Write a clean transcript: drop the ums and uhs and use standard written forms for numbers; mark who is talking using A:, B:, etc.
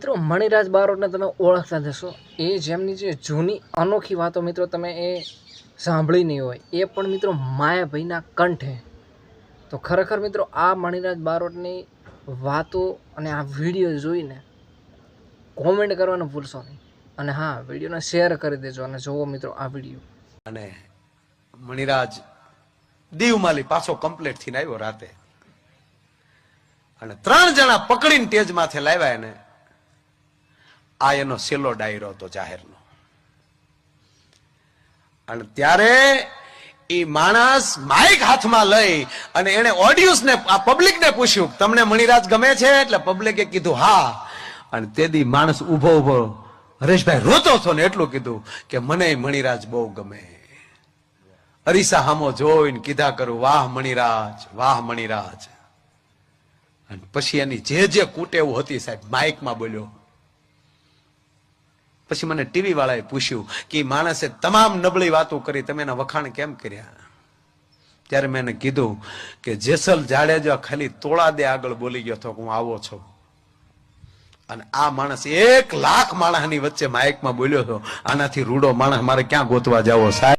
A: મિત્રો મણિરાજ બારોટને તમે ઓળખતા જશો, એ જેમની જે જૂની અનોખી વાતો મિત્રો તમે એ સાંભળી નહીં હોય, એ પણ મિત્રો માયાભાઈના કંઠે. તો ખરેખર મિત્રો આ મણિરાજ બારોટની વાતો અને આ વિડીયો જોઈને કોમેન્ટ કરવાનું ભૂલશો નહીં, અને હા, વિડીયોને શેર કરી દેજો અને જોવો મિત્રો આ વિડીયો.
B: અને મણિરાજ દીવમાલી પાછો કમ્પ્લીટ થઈને આવ્યો રાતે, અને 3 જણા પકડીને તેજ માથે લાવ્યા એને. આ એનો છેલ્લો ડાયરો હતો જાહેરનો. અને ત્યારે એ માણસ માઇક હાથમાં લઈ અને એને ઓડિયન્સ ને આ પબ્લિક ને પૂછ્યું, તમને મણિરાજ ગમે છે? એટલે પબ્લિકે કીધું હા. અને તેદી માણસ ઉભો ઉભો હરેશભાઈ રોતો હતો ને એટલું કીધું કે મને મણિરાજ બહુ ગમે. અરીસા હામો જોઈને કીધા કરું, વાહ મણિરાજ, વાહ મણિરાજ. અને પછી એની જે કુટેવ હતી સાહેબ માઇકમાં બોલ્યો. પછી મને ટીવી વાળાએ પૂછ્યું કે માણસે તમામ નબળી વાતો કરી, તમે એના વખાણ કેમ કર્યા? ત્યારે મેં એને કીધું કે જેસલ જાડેજા ખાલી તોળા દે આગળ બોલી ગયો હતો, હું આવો છું. અને આ માણસ 1 લાખ માણસની વચ્ચે માઇકમાં બોલ્યો હતો. આનાથી રૂડો માણસ મારે ક્યાં ગોતવા જાવો સાહેબ?